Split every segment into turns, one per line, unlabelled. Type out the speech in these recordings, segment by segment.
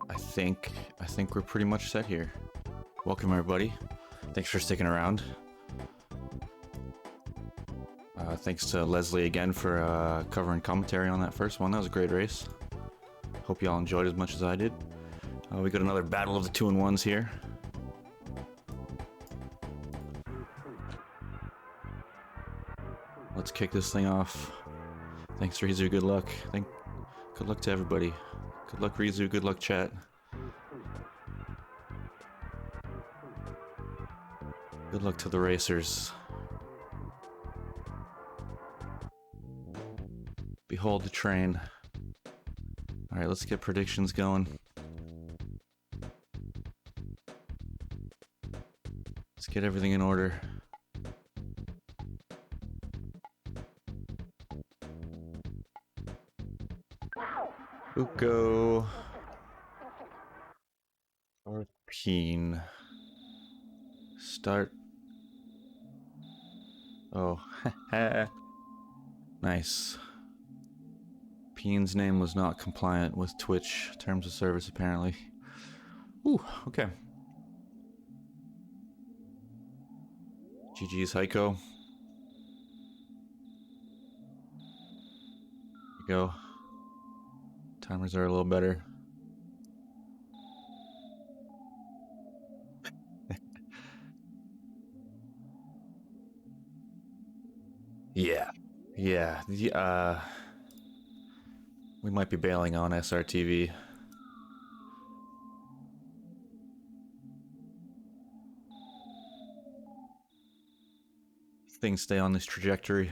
I think we're pretty much set here. Welcome everybody. Thanks for sticking around. Thanks to Leslie again for covering commentary on that first one. That was a great race. Hope you all enjoyed as much as I did. We got another battle of the 2-in-1s here. Let's kick this thing off. Thanks, Rizu. Good luck. Good luck to everybody. Good luck, Rizu. Good luck, chat. Good luck to the racers. Behold the train. Alright, let's get predictions going. Let's get everything in order. Uko. Or Peen. Start. Oh, nice. Peen's name was not compliant with Twitch terms of service, apparently. Ooh, okay. GG's Heiko. There you go. Timers are a little better. Yeah. We might be bailing on SRTV. Things stay on this trajectory.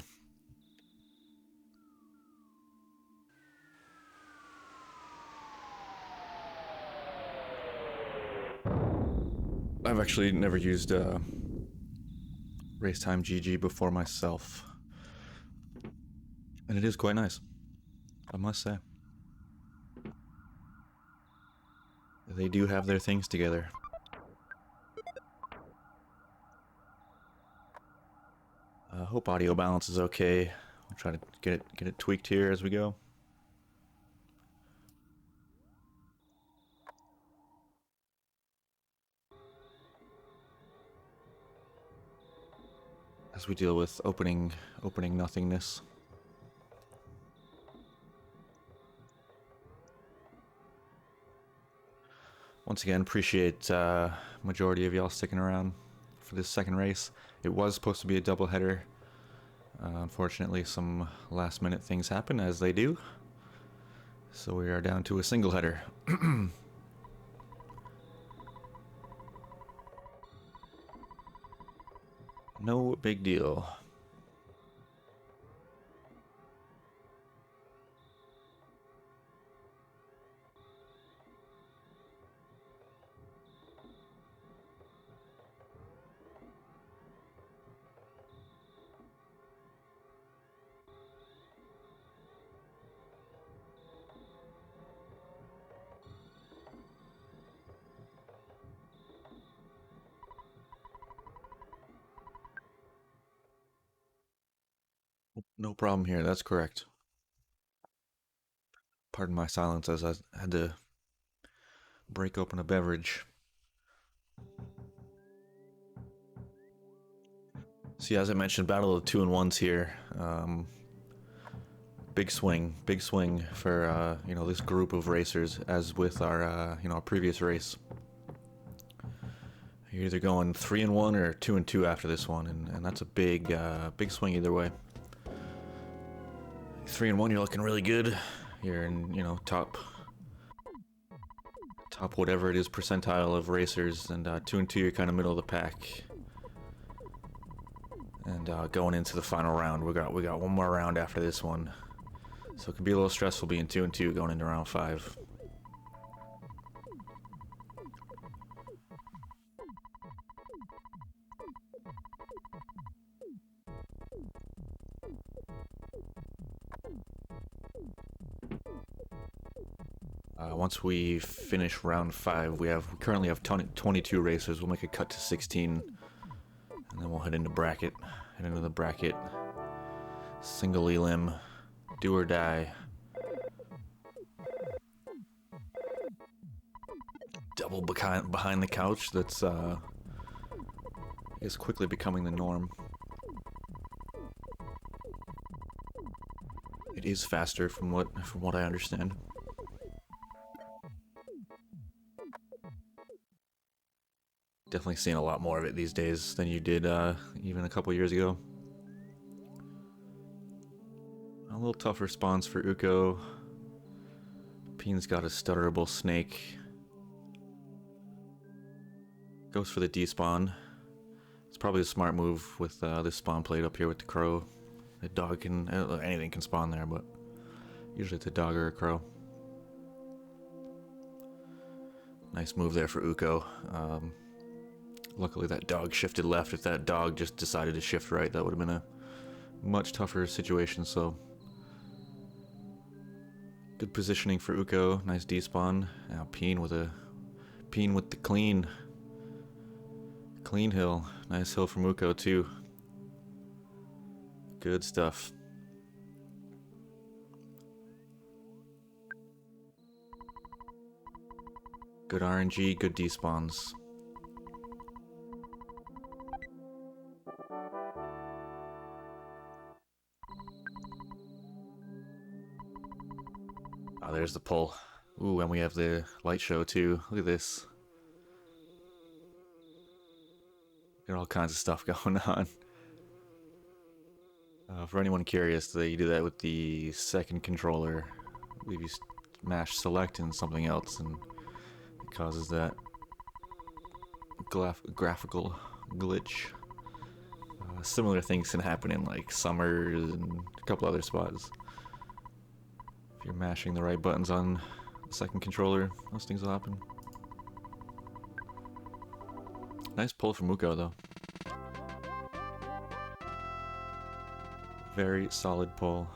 I've actually never used Racetime GG before myself. And it is quite nice, I must say. They do have their things together. I hope audio balance is okay. We'll try to get it tweaked here as we go. As we deal with opening nothingness. Once again, appreciate majority of y'all sticking around for this second race. It was supposed to be a doubleheader. Unfortunately, some last-minute things happen, as they do. So we are down to a single header. No big deal. No problem here, that's correct. Pardon my silence as I had to break open a beverage. See, as I mentioned, battle of the 2-in-1s here. Big swing for you know, this group of racers, as with our you know, previous race. You're either going 3-in-1 or 2-in-2 after this one, and that's a big swing either way. 3-in-1, you're looking really good. You're in, you know, top whatever it is percentile of racers, and 2-in-2, you're kind of middle of the pack. And going into the final round, we got one more round after this one, so it can be a little stressful being 2-in-2 going into round 5. Once we finish round 5, we currently have 22 racers. We'll make a cut to 16, and then we'll head into the bracket. Single elim, do or die. double behind the couch that's is quickly becoming the norm. It is faster from what I understand. Definitely seeing a lot more of it these days than you did even a couple years ago. A little tougher spawns for Uko. Peen's got a stutterable snake. Goes for the despawn. It's probably a smart move with this spawn plate up here with the crow. The dog can... anything can spawn there, but usually it's a dog or a crow. Nice move there for Uko. Luckily that dog shifted left. If that dog just decided to shift right, that would have been a much tougher situation, so... Good positioning for Uko. Nice despawn. Now Peen with the clean hill. Nice hill from Uko too. Good stuff. Good RNG, good despawns. Oh, there's the pull. Ooh, and we have the light show too. Look at this. Got all kinds of stuff going on. For anyone curious, you do that with the second controller. I believe you smash select and something else, and it causes that graphical glitch. Similar things can happen in like Summers and a couple other spots. If you're mashing the right buttons on the second controller, those things will happen. Nice pull from Uko though. Very solid pull.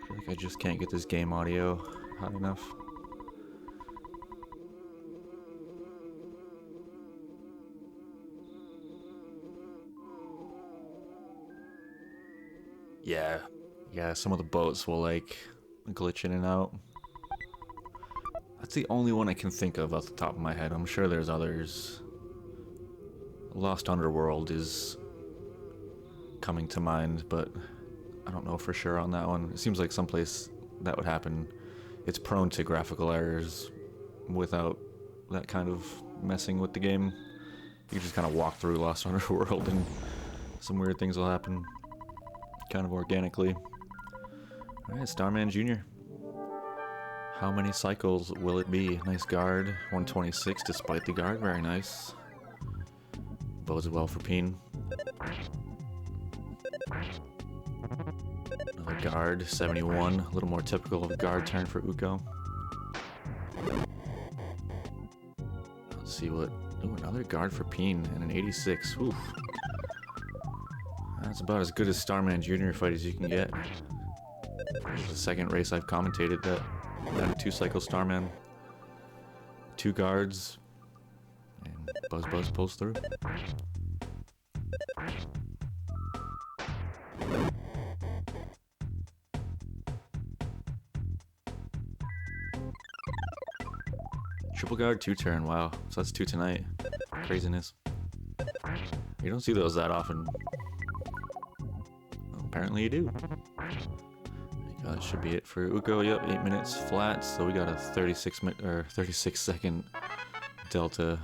I feel like I just can't get this game audio hot enough. Yeah, some of the boats will like glitch in and out. That's the only one I can think of off the top of my head. I'm sure there's others. Lost Underworld is coming to mind, but I don't know for sure on that one. It seems like someplace that would happen. It's prone to graphical errors without that kind of messing with the game. You just kind of walk through Lost Underworld and some weird things will happen kind of organically. Alright, Starman Jr. How many cycles will it be? Nice guard. 126 despite the guard. Very nice. Bodes well for Peen. Another guard. 71. A little more typical of a guard turn for Uko. Let's see what... Ooh, another guard for Peen and an 86. Oof. That's about as good as Starman Jr. fight as you can get. This is the second race I've commentated that had a 2-cycle Starman. 2 guards. And Buzz pulls through. Triple guard 2-turn, wow. So that's 2 tonight. Craziness. You don't see those that often. Well, apparently you do. That should be it for Uko. Yep, 8 minutes flat. So we got a 36-second delta.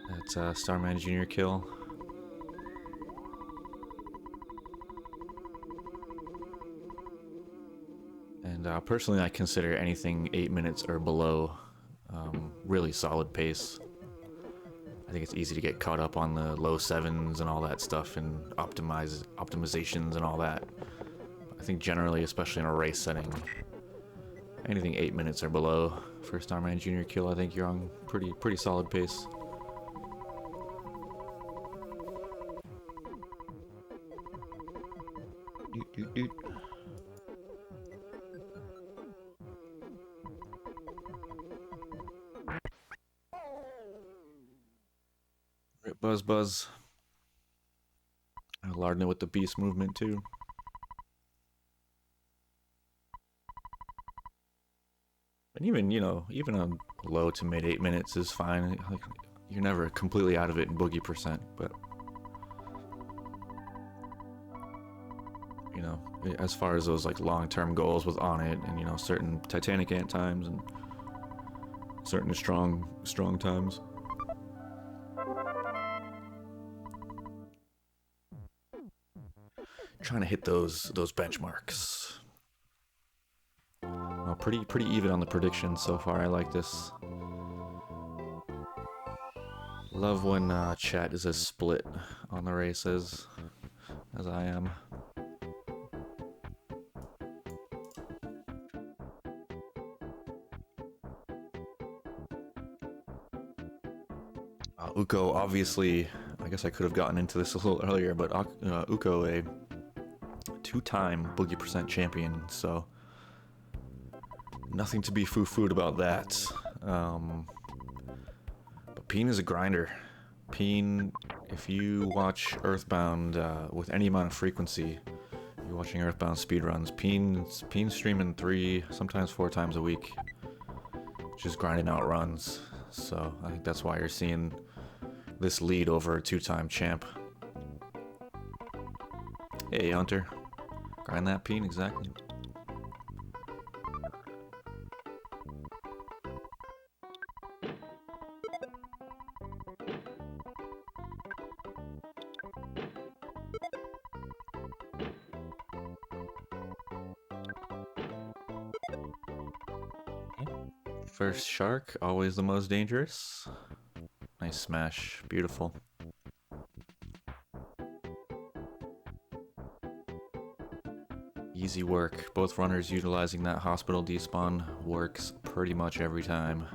That's Starman Jr. kill. And personally, I consider anything 8 minutes or below really solid pace. I think it's easy to get caught up on the low 7s and all that stuff and optimizations and all that. I think generally, especially in a race setting, anything 8 minutes or below for Starman Jr. kill, I think you're on pretty solid pace. Buzz. Larding it with the beast movement too. And even, even a low to mid 8 minutes is fine. Like, you're never completely out of it in boogie percent, but as far as those like long-term goals with on it, and certain Titanic ant times and certain strong times. Trying to hit those benchmarks. Well, pretty even on the predictions so far. I like this. Love when chat is as split on the races as I am. Uko, obviously, I guess I could have gotten into this a little earlier, but Uko, a two-time boogie percent champion, so nothing to be foo-fooed about that. But Peen is a grinder. Peen, if you watch Earthbound with any amount of frequency, you're watching Earthbound speedruns, Peen's streaming 3, sometimes 4 times a week, just grinding out runs. So I think that's why you're seeing this lead over a 2-time champ. Hey, Hunter. Grind that Peen, exactly. First shark, always the most dangerous. Nice smash, beautiful. Easy work. Both runners utilizing that hospital despawn works pretty much every time.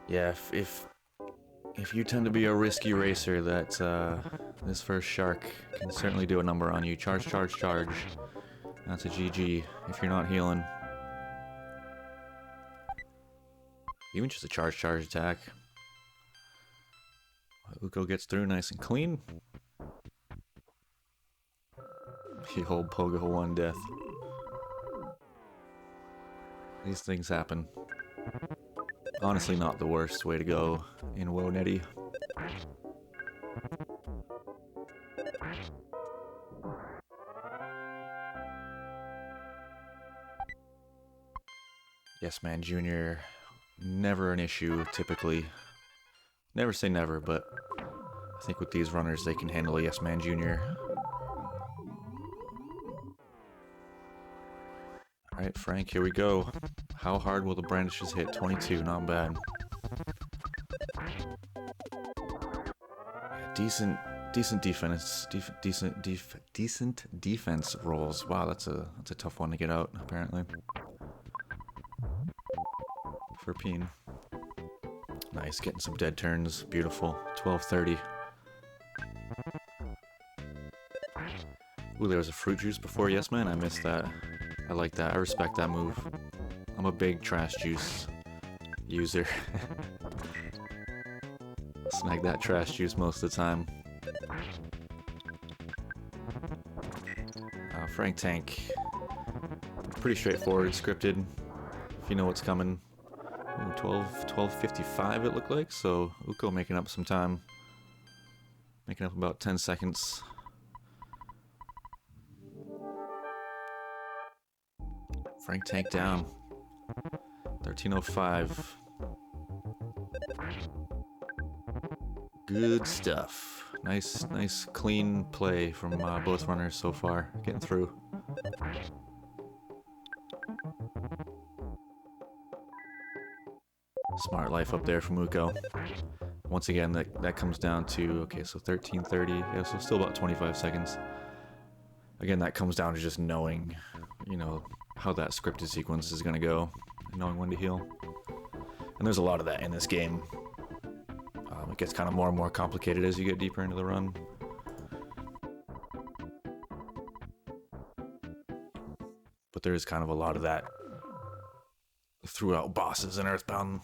Yeah, if you tend to be a risky racer, that this first shark can certainly do a number on you. Charge. That's a GG if you're not healing. Even just a charge attack. Uko gets through nice and clean. He hold Pogo 1 death. These things happen. Honestly, not the worst way to go in Woe Netty. Yes Man Jr. Never an issue, typically. Never say never, but I think with these runners, they can handle Yes Man Jr. Alright, Frank, here we go. How hard will the brandishes hit? 22, not bad. Decent defense. Decent defense rolls. Wow, that's a tough one to get out, apparently. For Peen. Nice, getting some dead turns. Beautiful. 12:30. Ooh, there was a fruit juice before. Yes, man, I missed that. I like that. I respect that move. I'm a big trash juice user. Snag that trash juice most of the time. Frank Tank. Pretty straightforward, scripted. If you know what's coming. Ooh, 12:55 it looked like, so Uko making up some time. Making up about 10 seconds. Frank Tank down. 13:05. Good stuff. Nice clean play from both runners so far. Getting through. Smart life up there from Uko. Once again, that comes down to, okay, so 13:30. Yeah, so still about 25 seconds. Again, that comes down to just knowing, how that scripted sequence is going to go. Knowing when to heal. And there's a lot of that in this game. It gets kind of more and more complicated as you get deeper into the run. But there is kind of a lot of that throughout bosses in Earthbound.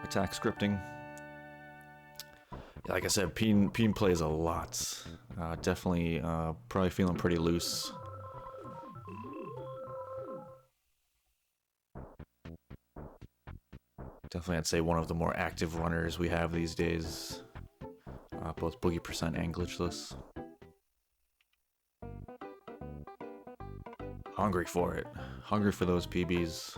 Attack scripting. Like I said, Peen plays a lot. Definitely, probably feeling pretty loose. Definitely, I'd say one of the more active runners we have these days. Both Boogey percent and glitchless. Hungry for it. Hungry for those PBs.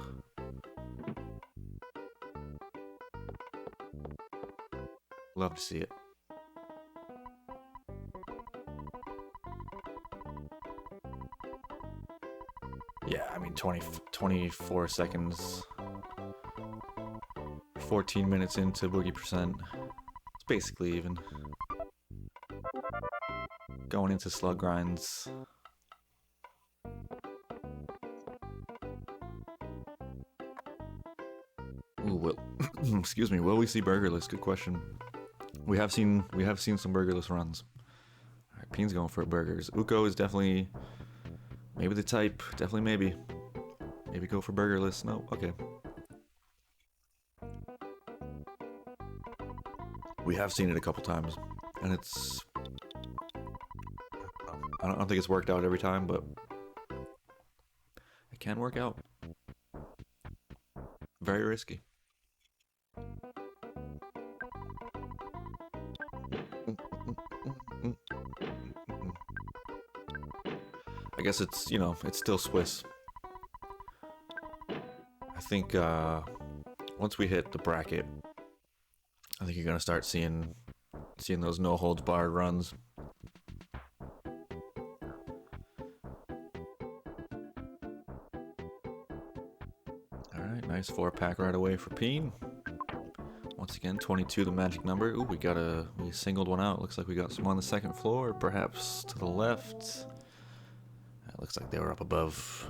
Love to see it. Yeah, I mean, 24 seconds. 14 minutes into Boogey percent. It's basically even. Going into slug grinds. Ooh, well, excuse me. Will we see burgerless? Good question. We have seen some burgerless runs. All right, Peen's going for burgers. Uko is definitely maybe the type. Definitely maybe. Maybe go for burgerless. No, okay. We have seen it a couple times, and it's. I don't think it's worked out every time, but it can work out. Very risky. I guess it's, you know, it's still Swiss. I think once we hit the bracket, I think you're gonna start seeing those no holds barred runs. All right, nice 4-pack right away for Peen. Once again, 22 the magic number. Ooh, we singled one out. Looks like we got some on the second floor, perhaps to the left. It looks like they were up above.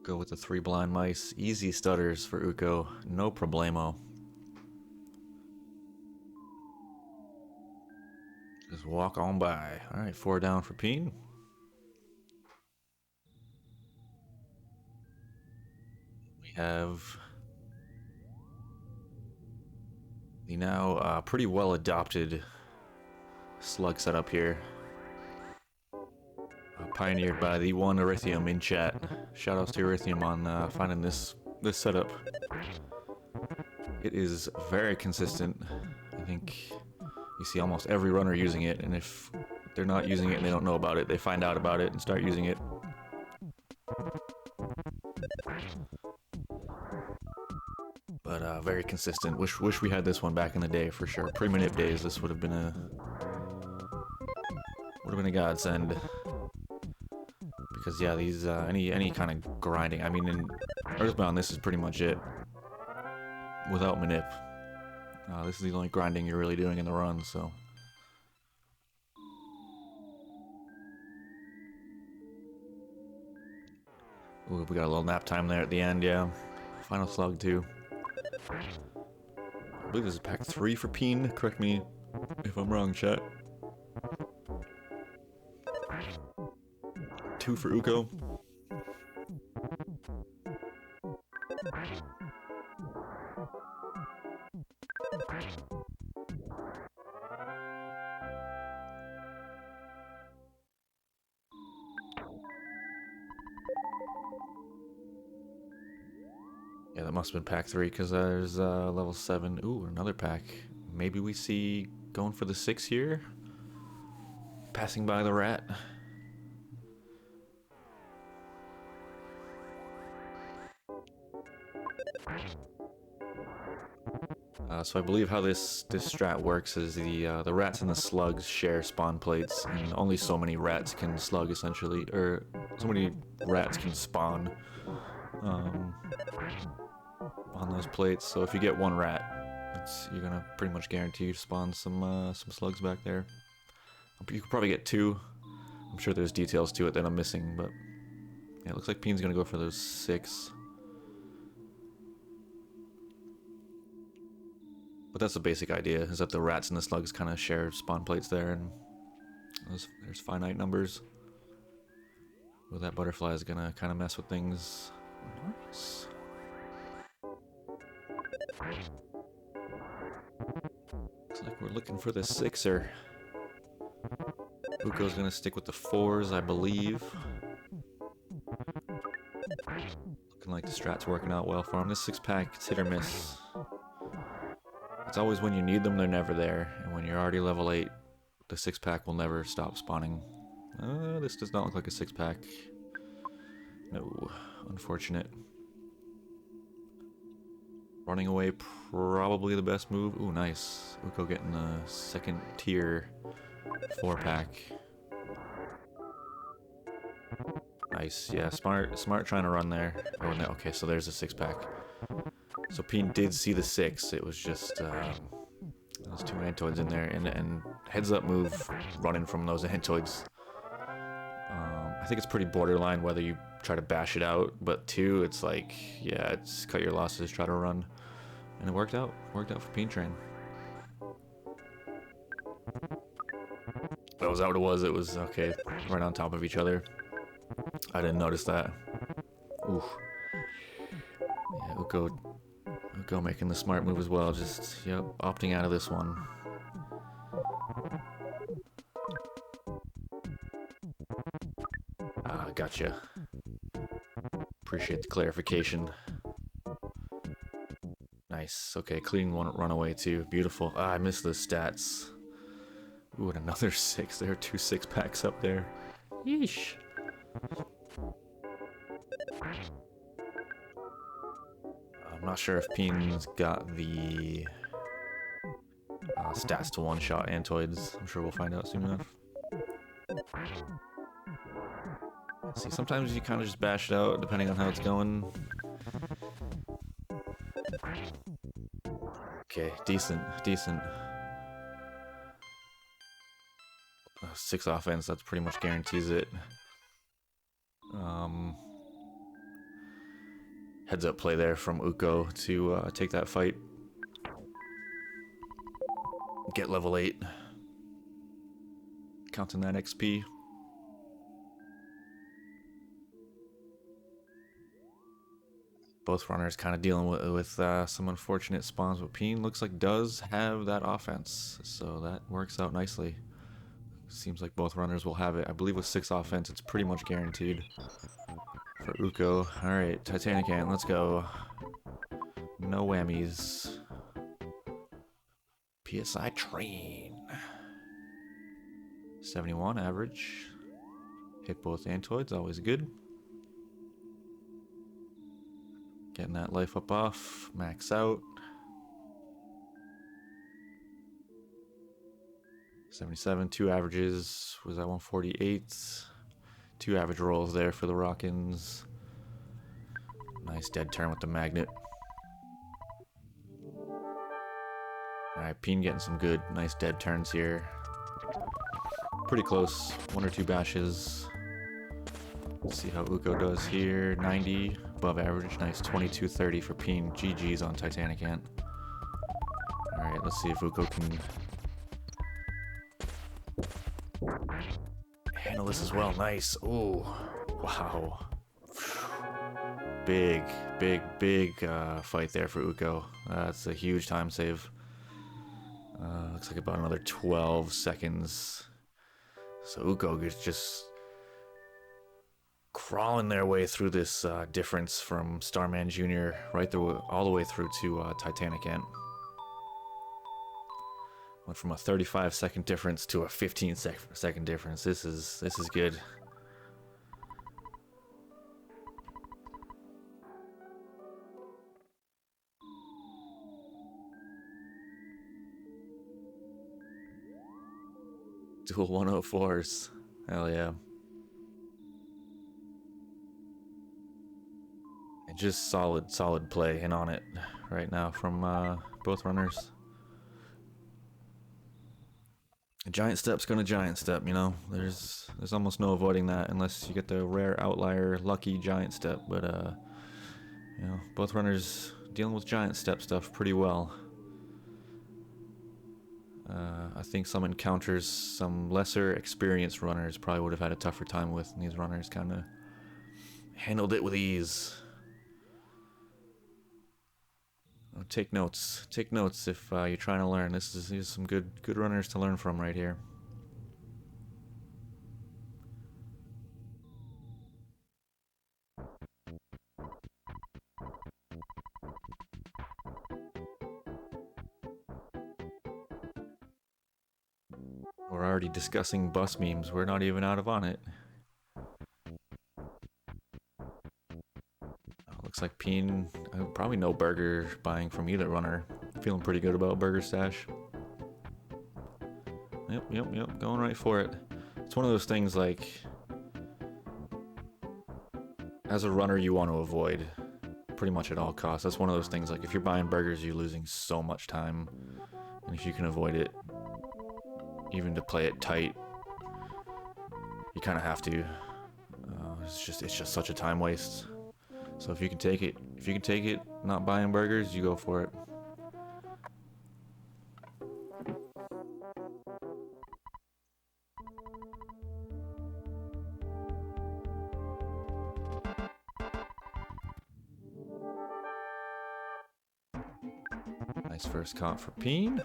Go with the 3 blind mice. Easy stutters for Uko. No problemo. Just walk on by. Alright, 4 down for Peen. We have the now pretty well adopted slug setup here. Pioneered by the one Erythium in chat. Shoutouts to Erythium on finding this setup. It is very consistent. I think you see almost every runner using it, and if they're not using it and they don't know about it, they find out about it and start using it. But very consistent. Wish we had this one back in the day for sure. Pre-manip days, this would have been a godsend. Because yeah, these any kind of grinding. I mean, in Earthbound, this is pretty much it. Without manip, this is the only grinding you're really doing in the run. So. Ooh, we got a little nap time there at the end. Yeah, final slug too. I believe this is pack 3 for Peen. Correct me if I'm wrong, chat. 2 for Uko. Yeah, that must have been pack 3 because there's level 7. Ooh, another pack. Maybe we see going for the 6 here. Passing by the rat. So I believe how this strat works is the rats and the slugs share spawn plates, and only so many rats can slug essentially, or so many rats can spawn on those plates. So if you get one rat, you're gonna pretty much guarantee to spawn some slugs back there. You could probably get 2. I'm sure there's details to it that I'm missing, but yeah, it looks like Peen's gonna go for those 6. But that's the basic idea, is that the rats and the slugs kind of share spawn plates there, and there's finite numbers. Well, that butterfly is gonna kind of mess with things Nice. Looks like we're looking for the sixer. Uko's gonna stick with the fours, I believe. Looking like the strat's working out well for him. This six-pack, it's hit or miss. It's always when you need them, they're never there. And when you're already level 8, the six-pack will never stop spawning. This does not look like a six-pack. No, unfortunate. Running away, probably the best move. Ooh, nice. Uko getting the second tier 4-pack. Nice, yeah, smart trying to run there. Oh, no, okay, so there's a 6-pack. So Peen did see the 6. It was just those 2 Antoids in there, and heads up move running from those Antoids. I think it's pretty borderline whether you try to bash it out, but 2, it's like, yeah, it's cut your losses, try to run. And it worked out. Worked out for PeenTrain. Oh, is that what it was? It was, okay, right on top of each other. I didn't notice that. Oof. Yeah, Uko making the smart move as well. Just, yep, opting out of this one. Ah, gotcha. Appreciate the clarification. Nice. Okay, clean one runaway too. Beautiful. Ah, I missed the stats. Ooh, and another 6. There are 2 6-packs up there. Yeesh. I'm not sure if Peen's got the stats to one-shot Antoids. I'm sure we'll find out soon enough. See, sometimes you kind of just bash it out depending on how it's going. Okay, decent. 6 offense, that's pretty much guarantees it. Heads up play there from Uko to take that fight. Get level 8. Counting that XP. Both runners kind of dealing with some unfortunate spawns, but Peen looks like does have that offense, so that works out nicely. Seems like both runners will have it. I believe with 6 offense, it's pretty much guaranteed for Uko. Alright, Titanic Ant, let's go. No whammies. PSI train. 71 average. Hit both Antoids, always good. Getting that life up off, max out. 77, 2 averages, was that 148? 2 average rolls there for the Rockins. Nice dead turn with the magnet. Alright, Peen getting some good, nice dead turns here. Pretty close, 1 or 2 bashes. Let's see how Uko does here. 90, above average, nice 22-30 for Peen. GG's on Titanic Ant. Alright, let's see if Uko can handle this as well. Nice. Ooh. Wow. Big fight there for Uko. That's a huge time save. Looks like about another 12 seconds. So Uko is just crawling their way through this difference from Starman Jr. right through, all the way through to Titanic Ant. Went from a 35-second difference to a 15-second difference. This is good. Dual 104s. Hell yeah. And just solid play in on it right now from both runners. A giant step's gonna giant step, you know. There's almost no avoiding that unless you get the rare outlier lucky giant step. But you know, both runners dealing with giant step stuff pretty well. I think some encounters, some lesser experienced runners probably would have had a tougher time with, and these runners kind of handled it with ease. take notes. Take notes if you're trying to learn. These are some good runners to learn from right here. We're already discussing bus memes. We're not even out of on it. Looks like Peen, probably no burger buying from either runner. Feeling pretty good about Burger Stash. Yep, going right for it. It's one of those things like, as a runner you want to avoid pretty much at all costs. That's one of those things like if you're buying burgers you're losing so much time, and if you can avoid it, even to play it tight, you kind of have to. It's just such a time waste. So if you can take it, not buying burgers, you go for it. Nice first comp for Peen.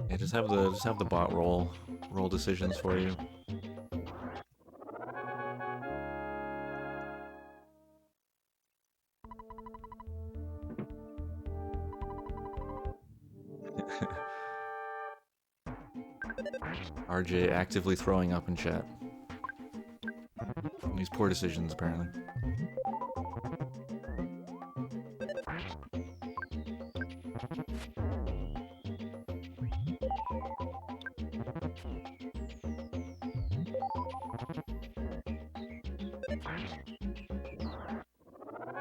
Yeah, just have the bot roll decisions for you. RJ actively throwing up in chat. These poor decisions, apparently.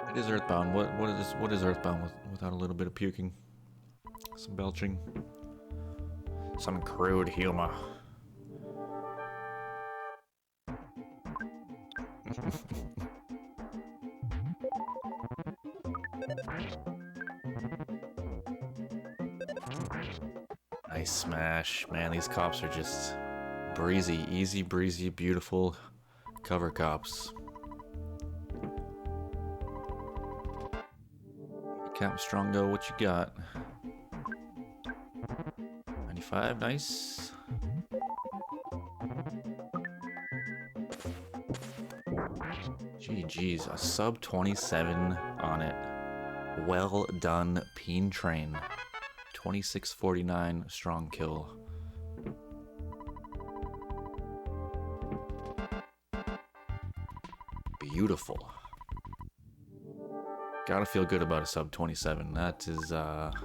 It is Earthbound. What is Earthbound without a little bit of puking? Some belching. Some crude humor. Nice smash. Man, these cops are just breezy, easy breezy, beautiful cover cops. Captain Strongo, what you got? 95, nice. GG's, a sub 27 on it. Well done, PeenTrain. 2649 strong kill. Beautiful. Gotta feel good about a sub 27. That is not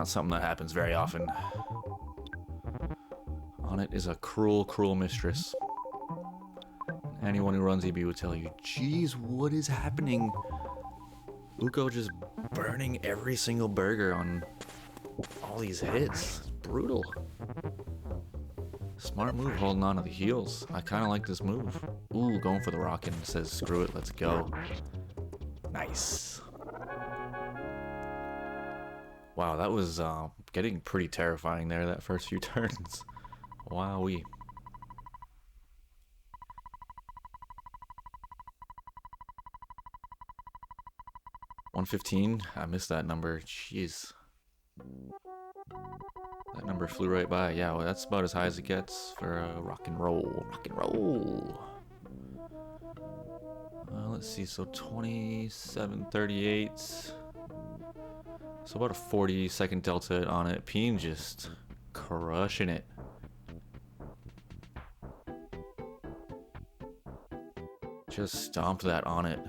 something that happens very often. On it is a cruel, cruel mistress. Anyone who runs EB would tell you, geez, what is happening? Uko just burning every single burger on all these hits. It's brutal. Smart move holding on to the heels. I kind of like this move. Ooh, going for the rocket. Says, screw it, let's go. Nice. Wow, that was getting pretty terrifying there, that first few turns. Wowee. $115. I missed that number. Jeez. That number flew right by. Yeah, well, that's about as high as it gets for rock and roll. Rock and roll. Let's see. So 27:38. So about a 40-second delta on it. Peen just crushing it. Just stomped that on it.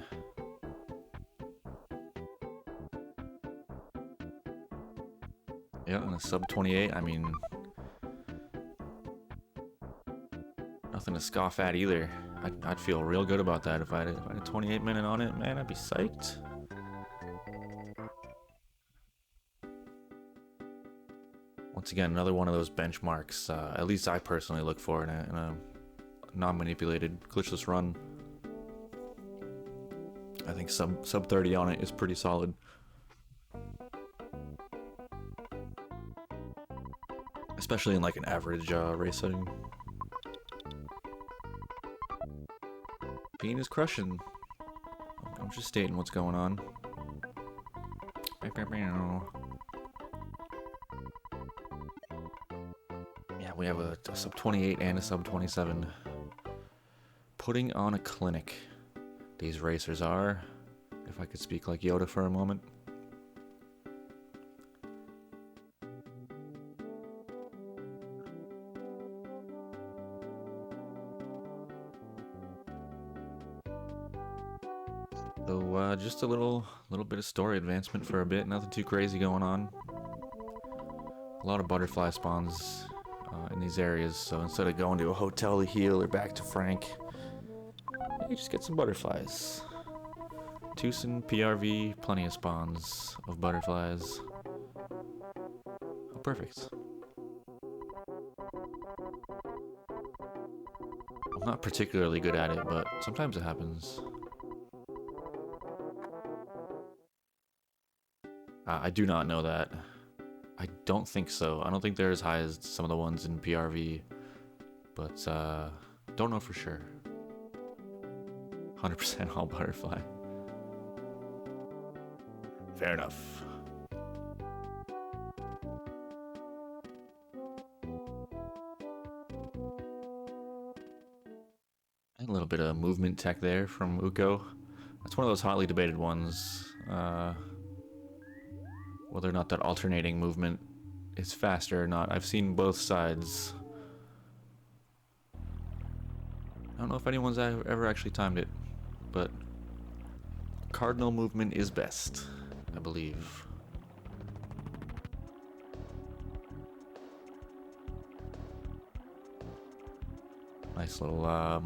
Yeah, and a sub 28, I mean, nothing to scoff at either. I'd feel real good about that if I had a 28 minute on it. Man, I'd be psyched. Once again, another one of those benchmarks, at least I personally look for in a non-manipulated glitchless run. I think sub 30 on it is pretty solid. Especially in like an average race setting. Peen is crushing. I'm just stating what's going on. Yeah, we have a sub 28 and a sub 27. Putting on a clinic. These racers are, if I could speak like Yoda for a moment. So just a little bit of story advancement for a bit. Nothing too crazy going on. A lot of butterfly spawns in these areas. So instead of going to a hotel to heal or back to Frank, you just get some butterflies. Tucson, PRV, plenty of spawns of butterflies. Oh, perfect. I'm not particularly good at it, but sometimes it happens. I do not know that. I don't think so. I don't think they're as high as some of the ones in PRV, but don't know for sure. 100% all butterfly. Fair enough. And a little bit of movement tech there from Uko. That's one of those hotly debated ones. Whether or not that alternating movement is faster or not. I've seen both sides. I don't know if anyone's ever actually timed it, but cardinal movement is best, I believe. Nice little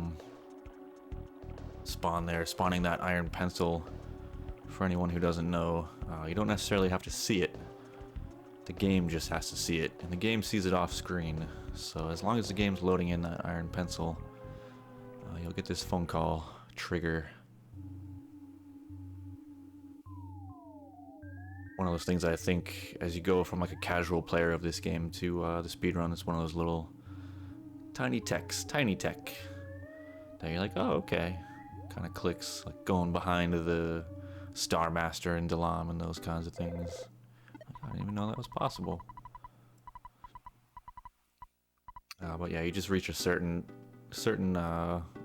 spawn there, spawning that iron pencil. For anyone who doesn't know, you don't necessarily have to see it. The game just has to see it, and the game sees it off screen. So as long as the game's loading in that iron pencil, you'll get this phone call trigger. One of those things I think, as you go from like a casual player of this game to the speedrun, it's one of those little tiny tech that you're like, oh, okay. Kind of clicks, like going behind the Star Master and Delam and those kinds of things. I didn't even know that was possible. But yeah, you just reach a certain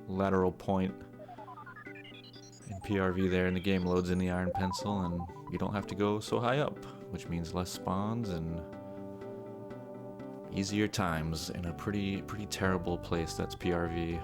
lateral point in PRV there, and the game loads in the iron pencil, and you don't have to go so high up, which means less spawns and easier times in a pretty terrible place that's PRV.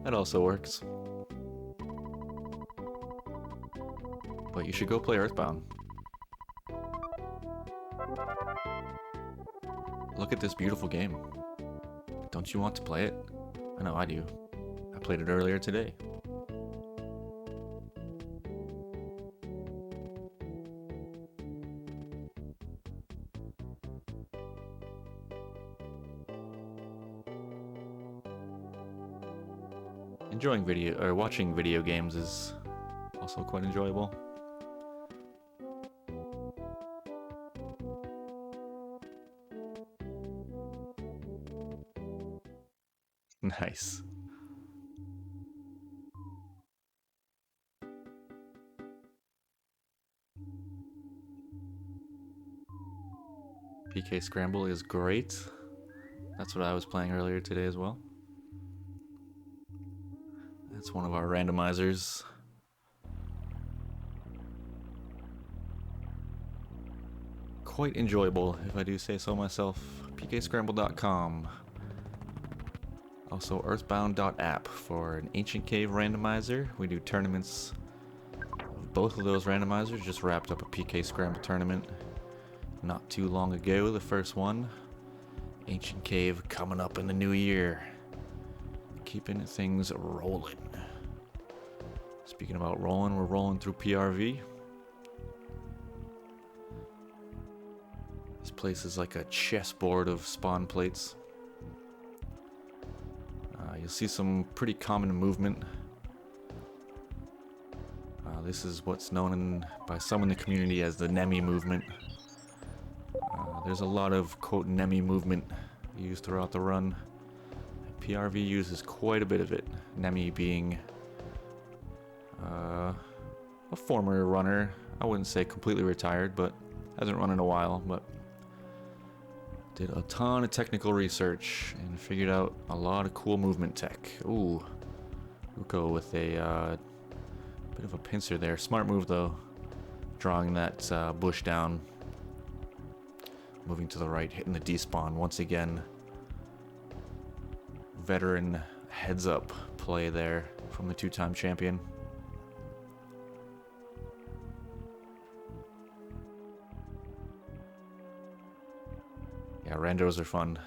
That also works. But you should go play Earthbound. Look at this beautiful game. Don't you want to play it? I know I do. I played it earlier today. Watching video games is also quite enjoyable. Nice. PK Scramble is great. That's what I was playing earlier today as well. That's one of our randomizers. Quite enjoyable, if I do say so myself. PKScramble.com. Also Earthbound.app for an Ancient Cave randomizer. We do tournaments of both of those randomizers. Just wrapped up a PK Scramble tournament not too long ago, the first one. Ancient Cave coming up in the new year. Keeping things rolling. Speaking about rolling, we're rolling through PRV. This place is like a chessboard of spawn plates. You'll see some pretty common movement. This is what's known by some in the community as the Nemi movement. There's a lot of, quote, Nemi movement used throughout the run. PRV uses quite a bit of it. Nemi being a former runner. I wouldn't say completely retired, but hasn't run in a while, but did a ton of technical research and figured out a lot of cool movement tech. Ooh, Uko with a bit of a pincer there. Smart move though, drawing that bush down. Moving to the right, hitting the despawn once again. Veteran heads up play there from the two-time champion. Yeah, randos are fun.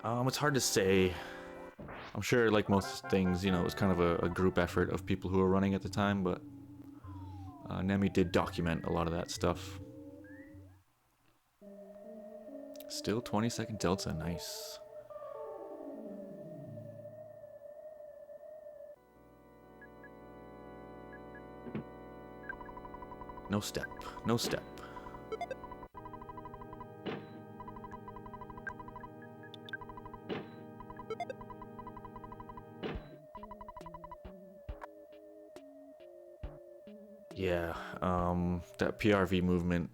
It's hard to say. I'm sure, like most things, you know, it was kind of a group effort of people who were running at the time, but Nemi did document a lot of that stuff. Still 20-second delta, nice. No step, no step. Yeah, that PRV movement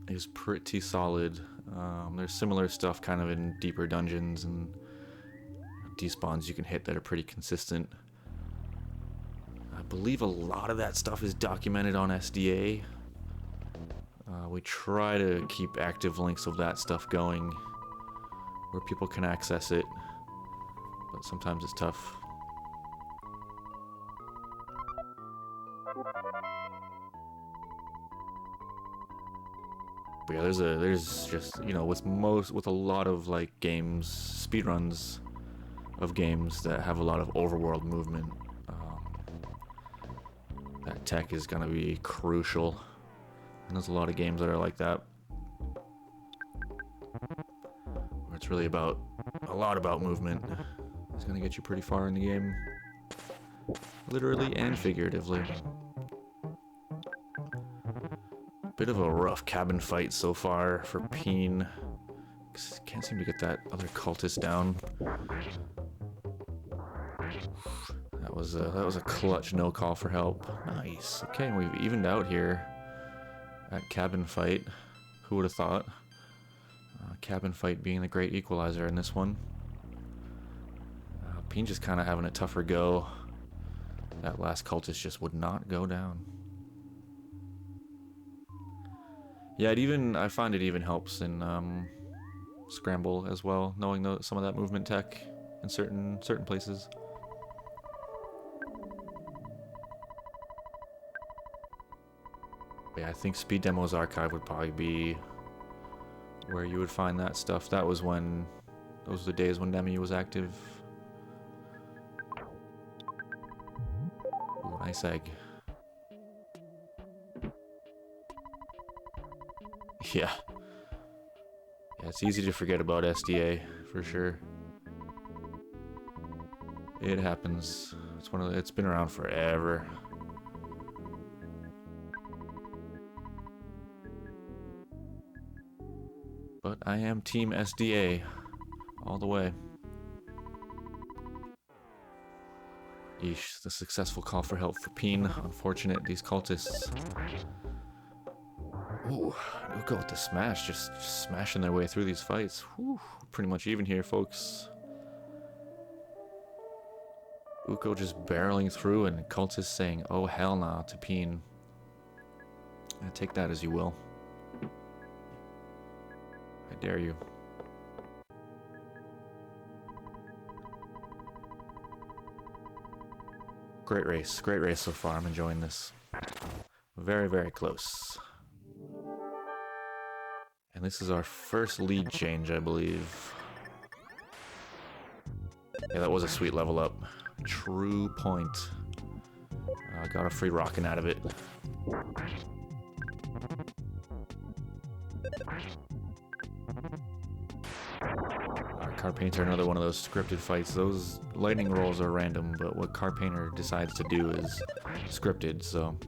is pretty solid. There's similar stuff kind of in deeper dungeons and despawns you can hit that are pretty consistent. I believe a lot of that stuff is documented on SDA. We try to keep active links of that stuff going where people can access it, but sometimes it's tough. But yeah, there's just, you know, with a lot of like games, speedruns of games that have a lot of overworld movement, that tech is gonna be crucial. And there's a lot of games that are like that, where it's really about a lot about movement. It's gonna get you pretty far in the game, literally and figuratively. Bit of a rough cabin fight so far for Peen. Can't seem to get that other cultist down. That was a clutch no call for help. Nice. Okay, we've evened out here at cabin fight. Who would have thought? Cabin fight being the great equalizer in this one. Peen just kind of having a tougher go. That last cultist just would not go down. Yeah, I find it even helps in Scramble as well, knowing some of that movement tech in certain places. But yeah, I think Speed Demo's archive would probably be where you would find that stuff. Those were the days when Nemi was active. Ooh, nice egg. Yeah. Yeah, it's easy to forget about SDA, for sure. It happens. It's been around forever. But I am Team SDA all the way. Yeesh, the successful call for help for Peen. Unfortunate, these cultists. Ooh, Uko with the smash, just smashing their way through these fights. Whew, pretty much even here, folks. Uko just barreling through and cultists saying, oh hell nah, to Peen. Take that as you will. I dare you. Great race so far. I'm enjoying this. Very, very close. And this is our first lead change, I believe. Yeah, that was a sweet level up. True point. Got a free rockin' out of it. Car Painter, another one of those scripted fights. Those lightning rolls are random, but what Car Painter decides to do is scripted, so...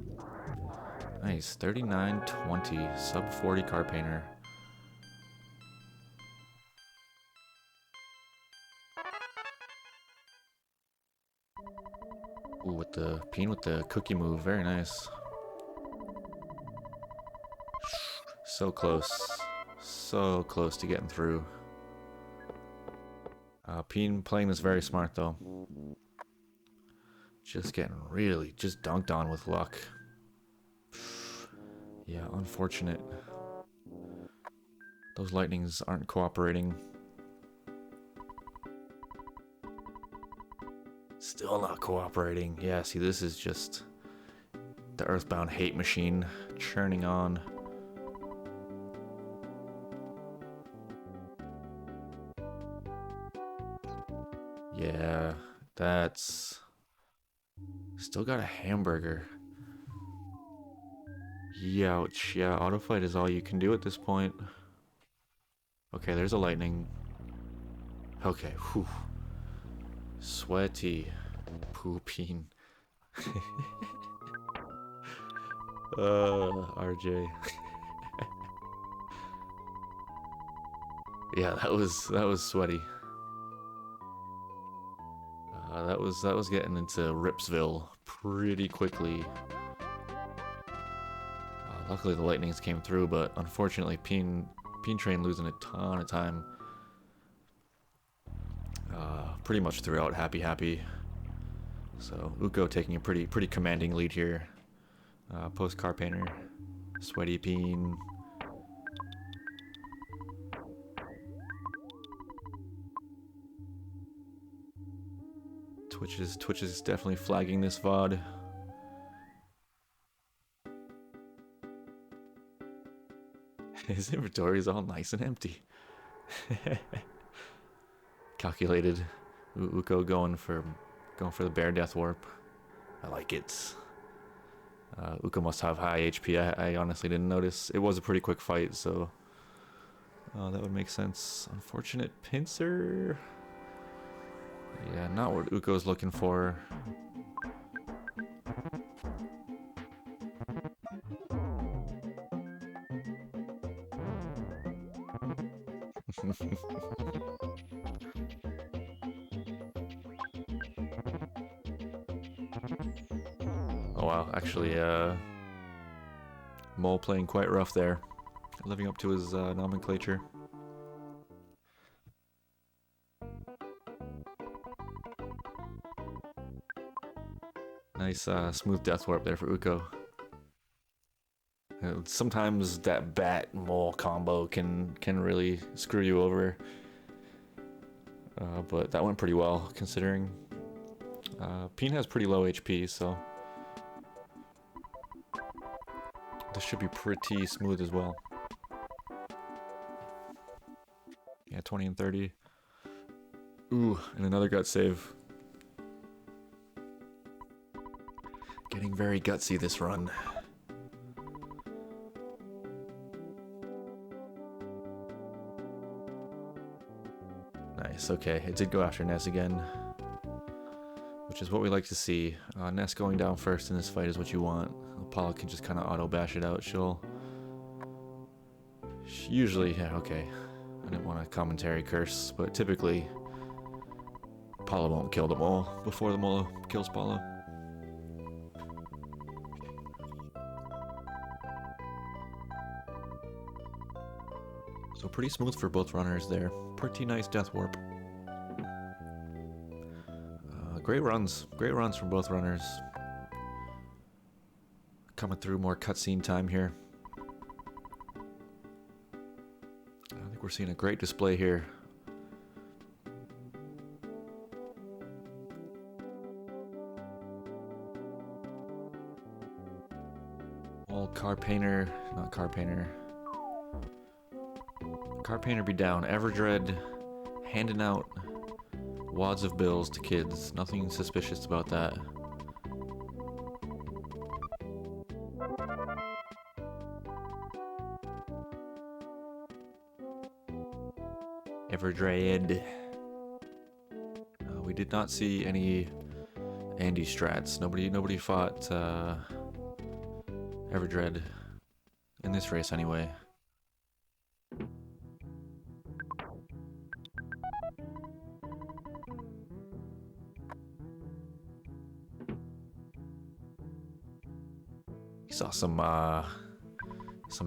Nice, 39-20, sub 40 Car Painter. Ooh, with the Peen with the cookie move, very nice. So close. So close to getting through. Peen playing this very smart though. Just getting really just dunked on with luck. Yeah, unfortunate. Those lightnings aren't cooperating. Still not cooperating. Yeah, see, this is just the Earthbound hate machine churning on. Yeah, that's... Still got a hamburger. Youch, yeah, autofight is all you can do at this point. Okay, there's a lightning. Okay, whew. Sweaty. Pooping. RJ. Yeah, that was sweaty. That was getting into Ripsville pretty quickly. Luckily the lightnings came through, but unfortunately PeenTrain losing a ton of time. Pretty much throughout happy. So Uko taking a pretty commanding lead here. Post Car Painter, Sweaty Peen. Twitch is definitely flagging this VOD. His inventory is all nice and empty. Calculated. Uko going for the bear death warp. I like it. Uko must have high HP. I honestly didn't notice. It was a pretty quick fight, so that would make sense. Unfortunate pincer. Yeah, not what Uko's looking for. Oh wow, actually, Mole playing quite rough there. Living up to his nomenclature. Nice smooth death warp there for Uko. Sometimes that bat mole combo can really screw you over. But that went pretty well considering. Peen has pretty low HP, so this should be pretty smooth as well. Yeah, 20 and 30. Ooh, and another gut save. Getting very gutsy this run. Nice, okay. It did go after Ness again, which is what we like to see. Ness going down first in this fight is what you want. Apollo can just kind of auto-bash it out. She usually, yeah, okay. I didn't want to commentary curse, but typically Apollo won't kill the mole before the mole kills Apollo. So pretty smooth for both runners there. Pretty nice death warp. Great runs from both runners. Coming through more cutscene time here. I think we're seeing a great display here. All Car Painter, not Car Painter. Car Painter be down. Everdread handing out wads of bills to kids. Nothing suspicious about that. Everdread. We did not see any Andy strats. Nobody fought Everdread in this race anyway. You saw some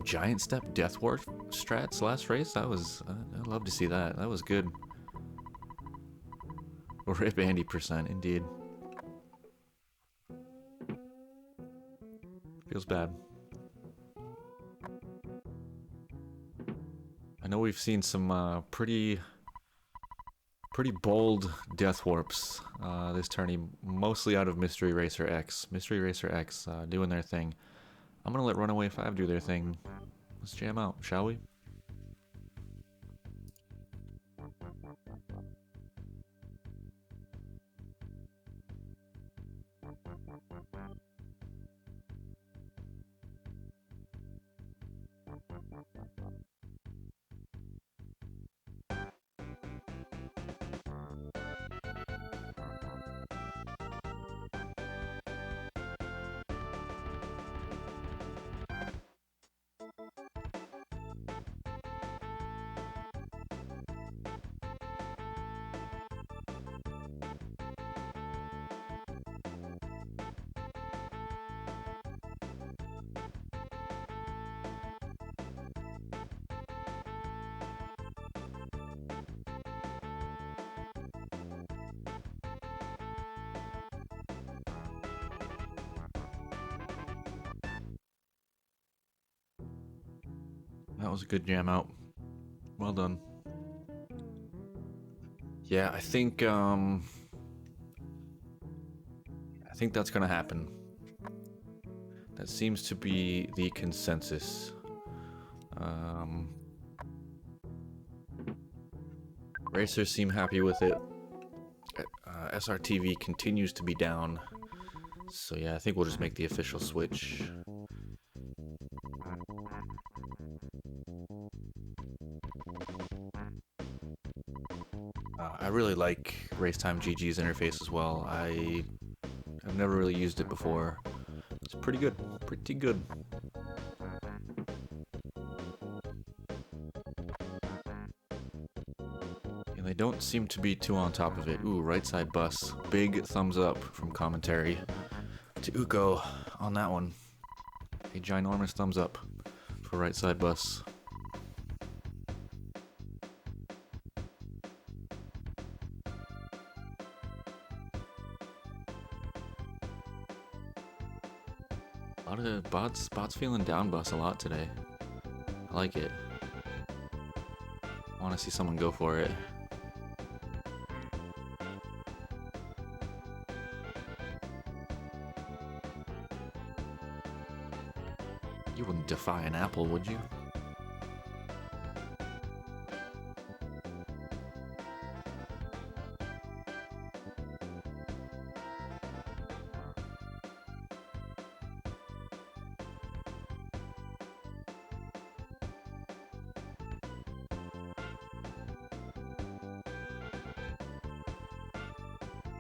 giant step death ward strats last race. That was I'd love to see that. That was good. Rip Andy %, indeed. Feels bad. I know we've seen some pretty bold death warps this tourney, mostly out of Mystery Racer X. Mystery Racer X doing their thing. I'm gonna let Runaway 5 do their thing. Let's jam out, shall we? That was a good jam out. Well done. Yeah, I think that's gonna happen. That seems to be the consensus. Racers seem happy with it. SRTV continues to be down. So yeah, I think we'll just make the official switch. I really like Racetime GG's interface as well. I've never really used it before. It's pretty good. Pretty good. And they don't seem to be too on top of it. Ooh, right side bus. Big thumbs up from commentary to Uko on that one. A ginormous thumbs up for right side bus. A lot of bots feeling down bus a lot today. I like it. I want to see someone go for it. You wouldn't defy an apple, would you?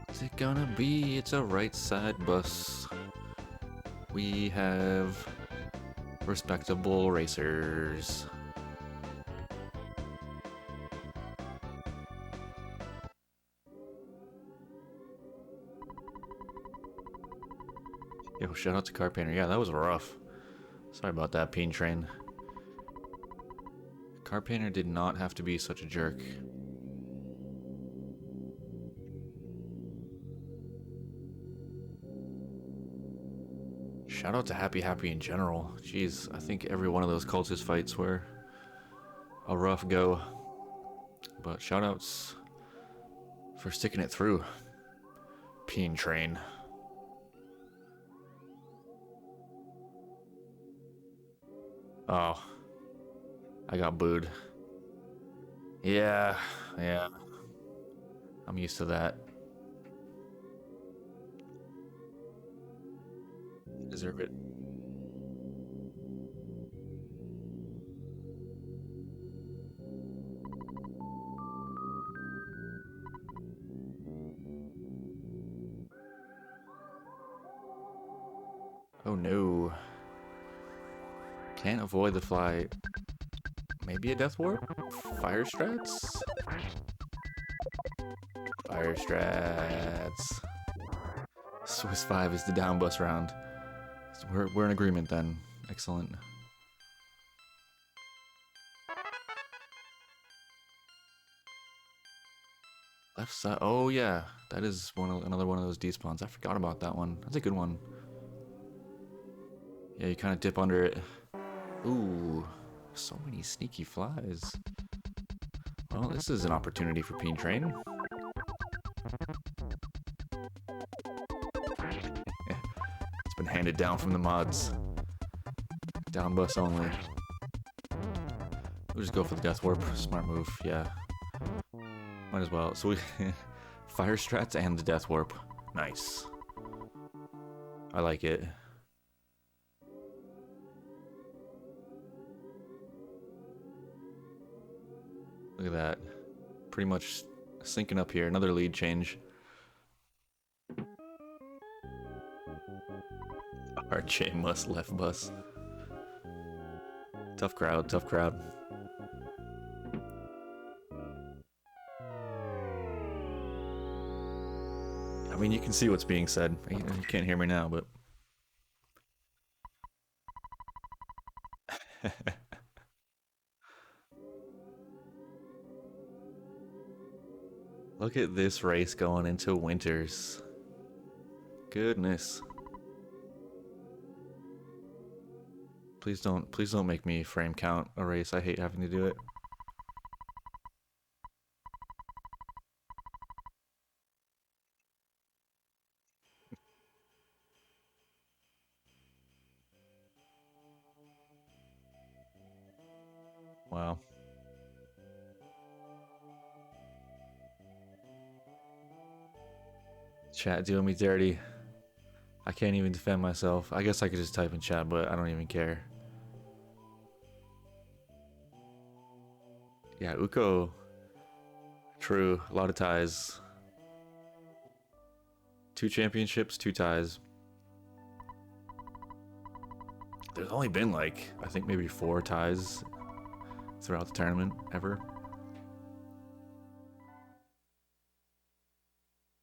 What's it gonna be? It's a right side bus. We have respectable racers. Yo, shout out to Car Painter. Yeah, that was rough. Sorry about that, PeenTrain. Car Painter did not have to be such a jerk. Shout out to Happy Happy in general. Jeez, I think every one of those cultist fights were a rough go. But shout outs for sticking it through. PeenTrain. Oh. I got booed. Yeah. I'm used to that. Deserve it. Oh no. Can't avoid the fly. Maybe a death warp? Fire strats? Fire strats. Swiss 5 is the down bus round. So we're in agreement then. Excellent. Left side. Oh yeah, that is another one of those despawns. I forgot about that one. That's a good one. Yeah, you kind of dip under it. Ooh, so many sneaky flies. Well, this is an opportunity for PeenTrain. It's been handed down from the mods. Down bus only. We'll just go for the death warp. Smart move, yeah. Might as well. So we fire strats and the death warp. Nice. I like it. Look at that. Pretty much syncing up here. Another lead change. RJ must left bus. Tough crowd, tough crowd. I mean, you can see what's being said. You can't hear me now, but... Look at this race going into winters. Goodness. Please don't make me frame count a race. I hate having to do it. Wow. Chat doing me dirty. I can't even defend myself. I guess I could just type in chat, but I don't even care. Yeah, Uko. True. A lot of ties. 2 championships, 2 ties. There's only been like, I think maybe 4 ties throughout the tournament ever.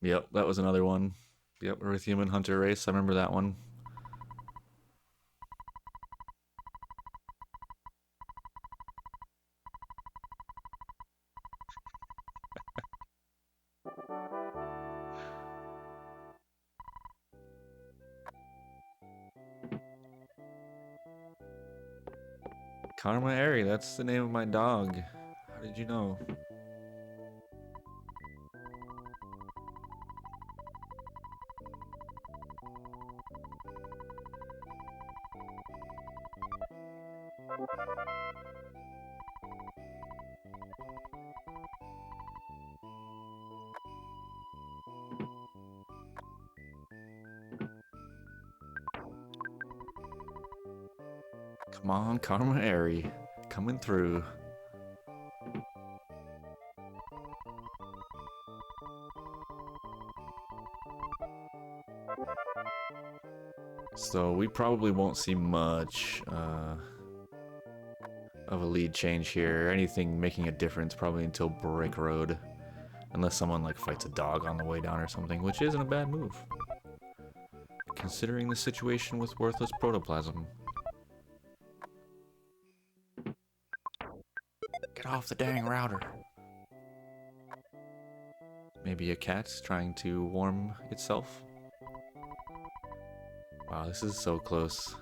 Yep, that was another one. Yep, Earthium and Hunter race. I remember that one. Karma Airy, that's the name of my dog. How did you know? Come on, Karma Airy. Coming through. So we probably won't see much of a lead change here, or anything making a difference probably until Brick Road. Unless someone like fights a dog on the way down or something, which isn't a bad move. Considering the situation with worthless protoplasm. Get off the dang router. Maybe a cat's trying to warm itself. Wow, this is so close.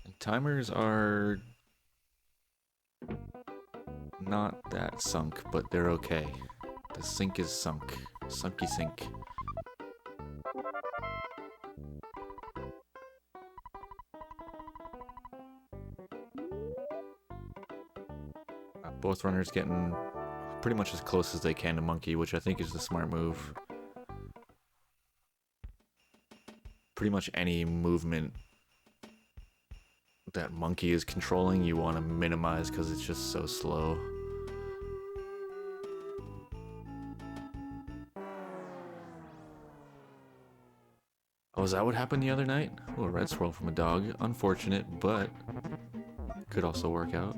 And timers are not that sunk, but they're okay. The sink is sunk. Sunky sink. Both runners getting pretty much as close as they can to Monkey, which I think is the smart move. Pretty much any movement that Monkey is controlling, you want to minimize because it's just so slow. Oh, is that what happened the other night? Oh, a red swirl from a dog. Unfortunate, but could also work out.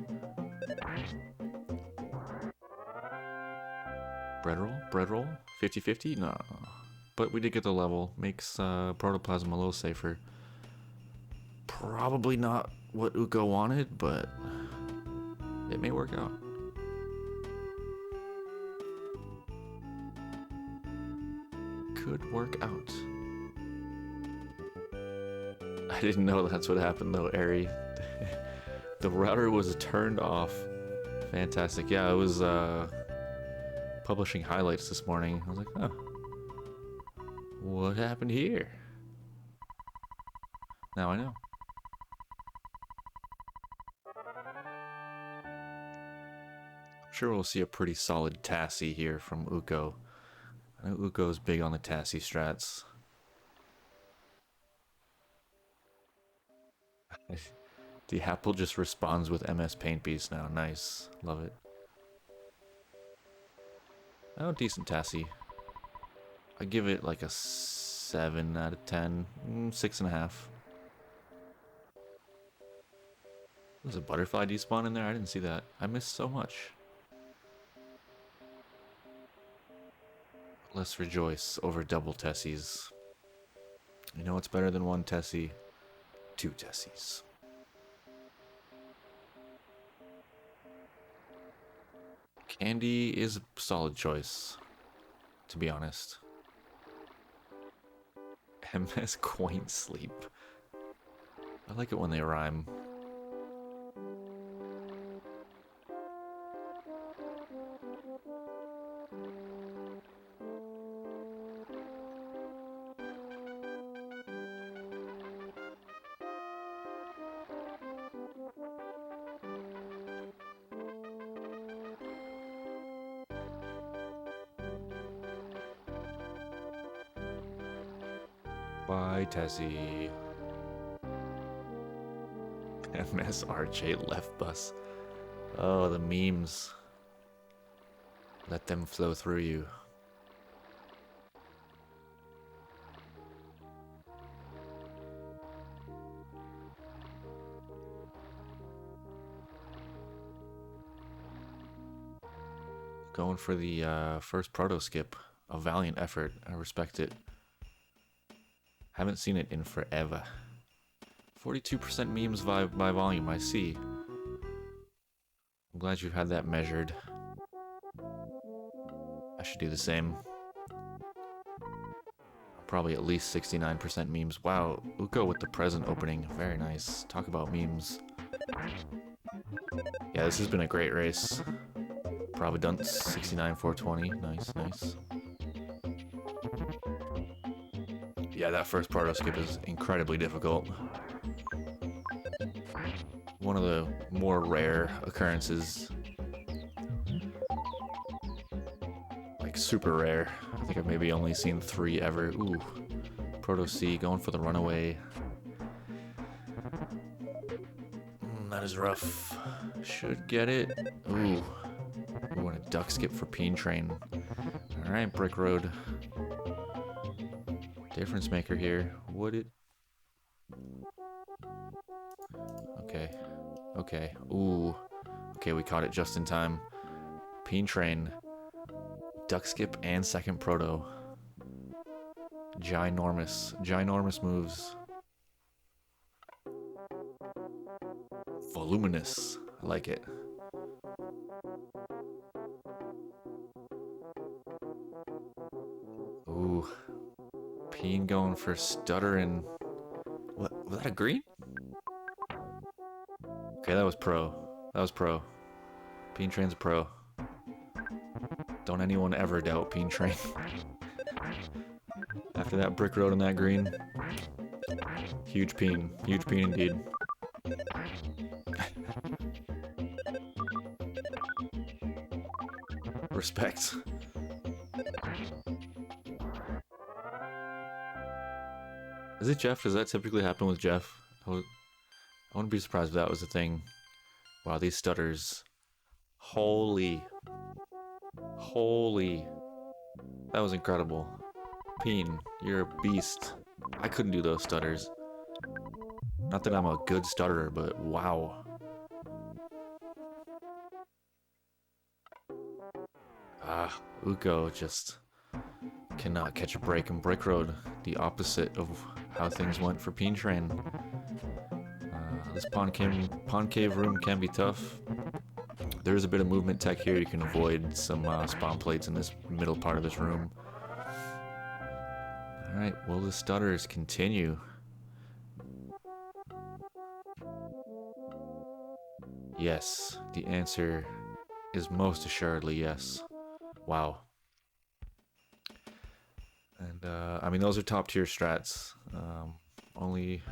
Bread roll? Bread roll? 50-50? No. But we did get the level. Makes Protoplasm a little safer. Probably not what Uko wanted, but it may work out. Could work out. I didn't know that's what happened though, Ari. The router was turned off. Fantastic. Yeah, I was publishing highlights this morning. I was like, oh, what happened here? Now I know. I'm sure we'll see a pretty solid Tassie here from Uko. I know Uko's big on the Tassie strats. The apple just responds with MS Paint Beast now. Nice. Love it. Oh, decent Tassie. I give it like a 7 out of 10. 6.5. There's a butterfly despawn in there? I didn't see that. I missed so much. Let's rejoice over double Tessies. You know what's better than one Tessie? 2 Tessies. Candy is a solid choice, to be honest. MS Quaint Sleep. I like it when they rhyme. Bye, Tessie. MSRJ left bus. Oh, the memes. Let them flow through you. Going for the first proto skip. A valiant effort. I respect it. Haven't seen it in forever. 42% memes by volume, I see. I'm glad you've had that measured. I should do the same. Probably at least 69% memes. Wow, Uko with the present opening. Very nice. Talk about memes. Yeah, this has been a great race. Probably done 69, 420. Nice, nice. Yeah, that first proto skip is incredibly difficult. One of the more rare occurrences. Like super rare. I think I've maybe only seen 3 ever. Ooh. Proto C going for the runaway. That is rough. Should get it. Ooh. Ooh, and a duck skip for PeenTrain. Alright, Brick Road. Difference maker here. Would it? Okay. Okay. Ooh. Okay, we caught it just in time. PeenTrain. Duck skip and second proto. Ginormous. Ginormous moves. Voluminous. I like it. Ooh. Peen going for stuttering. What? Was that a green? Okay, that was pro. That was pro. PeenTrain's a pro. Don't anyone ever doubt PeenTrain. After that brick road on that green. Huge peen. Huge peen indeed. Respect. Is it Jeff? Does that typically happen with Jeff? I wouldn't be surprised if that was a thing. Wow, these stutters. Holy. Holy. That was incredible. Peen, you're a beast. I couldn't do those stutters. Not that I'm a good stutterer, but wow. Uko just cannot catch a break in Brick Road. The opposite of how things went for PeenTrain. This pawn cave room can be tough. There is a bit of movement tech here. You can avoid some spawn plates in this middle part of this room. Alright, will the stutters continue? Yes, the answer is most assuredly yes. Wow. And, I mean, those are top tier strats. Only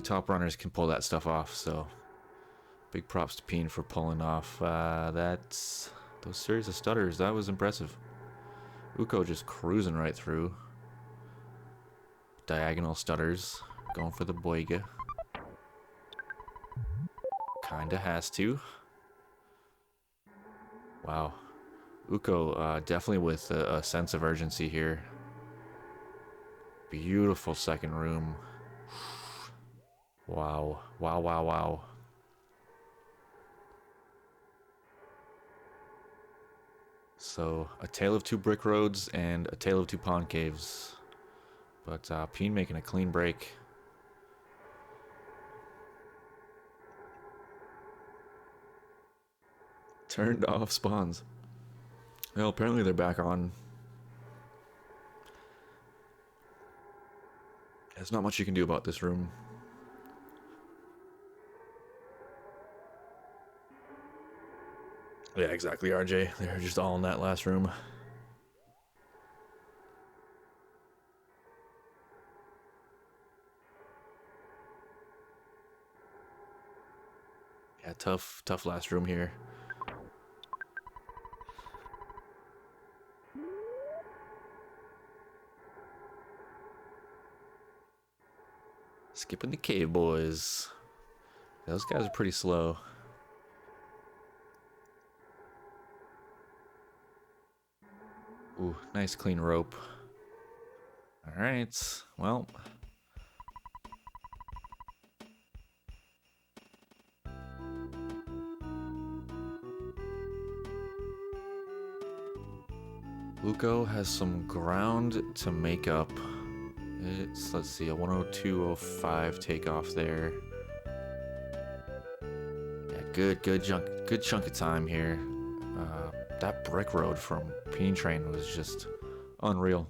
top runners can pull that stuff off, so big props to Peen for pulling off those series of stutters. That was impressive. Uko just cruising right through. Diagonal stutters, going for the Boogey. Kinda has to. Wow. Uko definitely with a sense of urgency here. Beautiful second room. Wow. Wow, wow, wow. So, a tale of two brick roads and a tale of two pawn caves. But Peen making a clean break. Turned off spawns. Well, apparently they're back on. There's not much you can do about this room. Yeah, exactly, RJ. They're just all in that last room. Yeah, tough last room here. Skipping the cave boys. Those guys are pretty slow. Ooh, nice clean rope. Alright, well. Uko has some ground to make up. It's, let's see, a 102.05 takeoff there. Yeah, good chunk of time here. That brick road from PeenTrain was just unreal.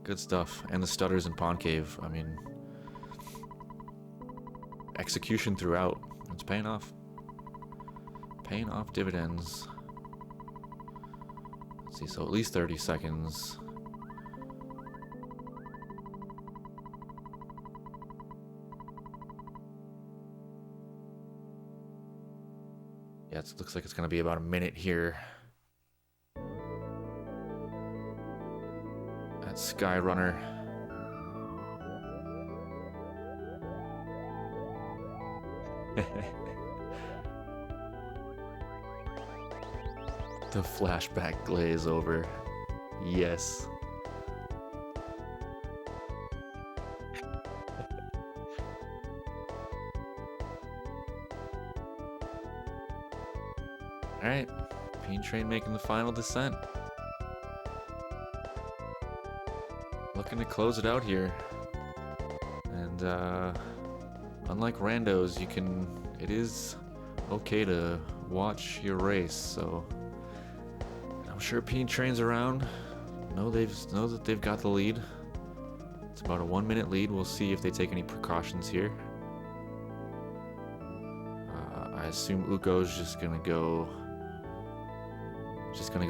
Good stuff. And the stutters in Pawn Cave, I mean, execution throughout. It's paying off. Paying off dividends. Let's see, so at least 30 seconds. Yeah, it looks like it's going to be about a minute here. That Sky Runner. The flashback glaze over. Yes. Alright, PeenTrain making the final descent. Looking to close it out here. And unlike randos, it is okay to watch your race, so I'm sure PeenTrain's around. Know that they've got the lead. It's about a 1 minute lead. We'll see if they take any precautions here. I assume Uko's just gonna go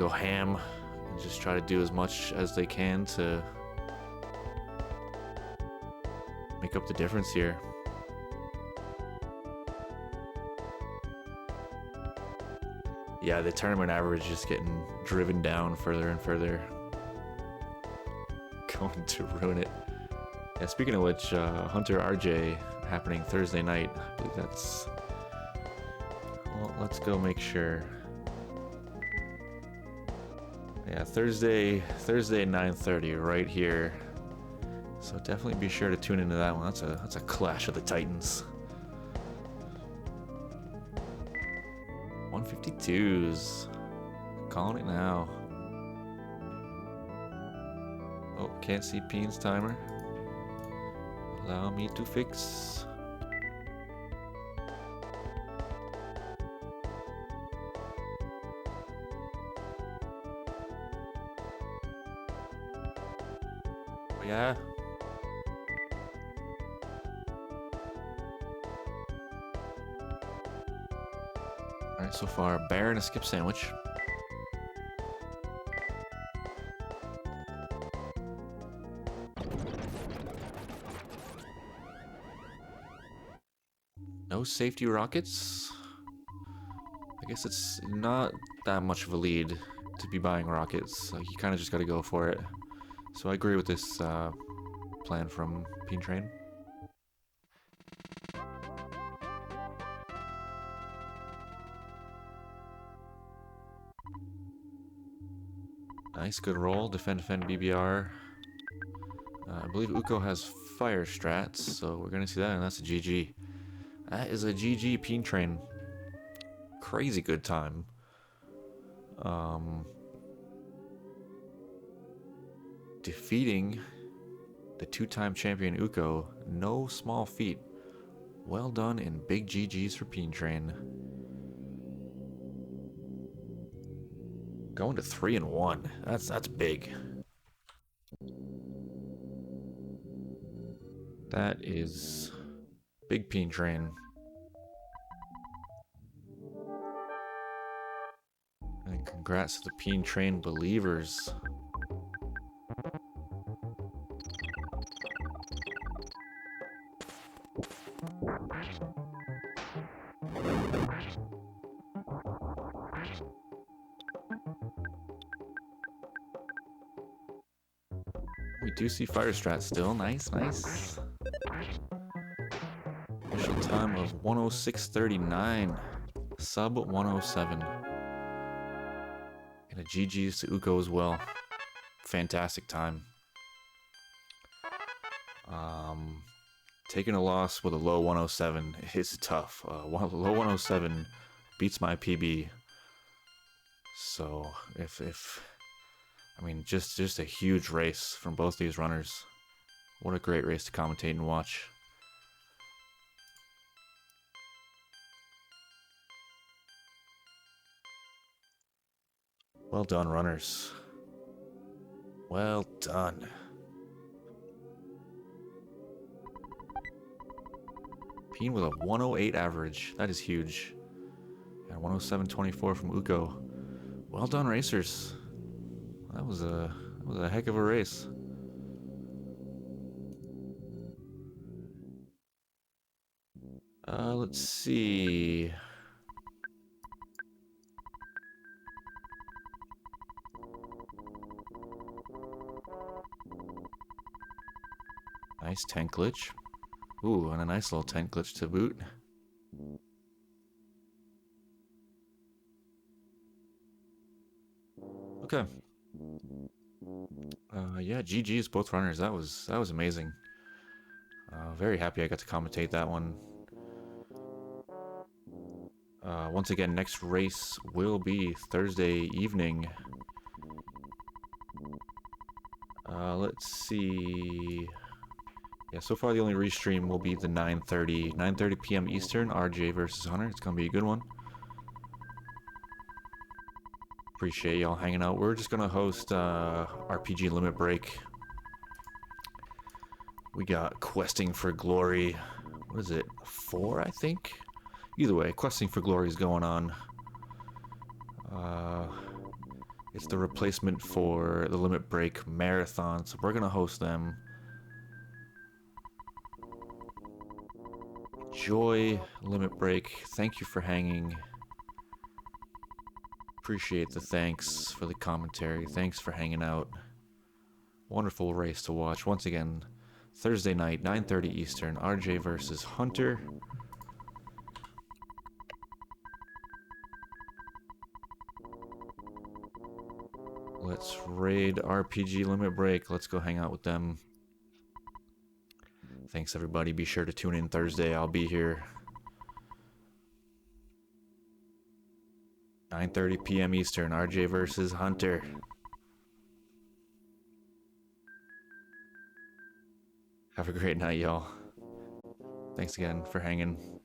ham and just try to do as much as they can to make up the difference here. Yeah, the tournament average is getting driven down further and further. Going to ruin it. Yeah, speaking of which, Hunter RJ happening Thursday night. I believe that's... Well, let's go make sure. Yeah, Thursday 9:30 right here. So definitely be sure to tune into that one. That's a clash of the Titans. 152s. Calling it now. Oh, can't see Peen's timer. Allow me to fix. Oh, yeah. Alright, so far, a bear and a skip sandwich. No safety rockets. I guess it's not that much of a lead to be buying rockets. You kind of just got to go for it. So I agree with this plan from PeenTrain. Nice, good roll. Defend, BBR. I believe Uko has fire strats, so we're gonna see that, and that's a GG. That is a GG PeenTrain. Crazy good time. Defeating the two-time champion Uko, no small feat. Well done and big GGs for PeenTrain. Going to 3-1. That's big. That is big PeenTrain. And congrats to the PeenTrain believers. We do see fire strat still. Nice, nice. Official time of 106.39. Sub 107. And a GG's to Uko as well. Fantastic time. Taking a loss with a low 107 is tough. Low 107 beats my PB. So I mean, just a huge race from both these runners. What a great race to commentate and watch. Well done, runners. Well done. Peen with a 108 average. That is huge. And 107.24 from Uko. Well done, racers. That was a heck of a race. Let's see. Nice tank glitch. Ooh, and a nice little tank glitch to boot. Okay. Yeah, GG's both runners. That was amazing. Very happy I got to commentate that one. Once again, next race will be Thursday evening. Let's see. Yeah, so far the only restream will be the 9:30 p.m. Eastern, RJ versus Hunter. It's gonna be a good one. Appreciate y'all hanging out. We're just gonna host RPG Limit Break. We got Questing for Glory. What is it? 4, I think? Either way, Questing for Glory is going on. It's the replacement for the Limit Break Marathon, so we're gonna host them. Enjoy Limit Break. Thank you for hanging. Appreciate the thanks for the commentary. Thanks for hanging out. Wonderful race to watch. Once again, Thursday night, 9:30 Eastern, RJ versus Hunter. Let's raid RPG Limit Break. Let's go hang out with them. Thanks, everybody. Be sure to tune in Thursday. I'll be here. 9:30 p.m. Eastern. RJ versus Hunter. Have a great night, y'all. Thanks again for hanging.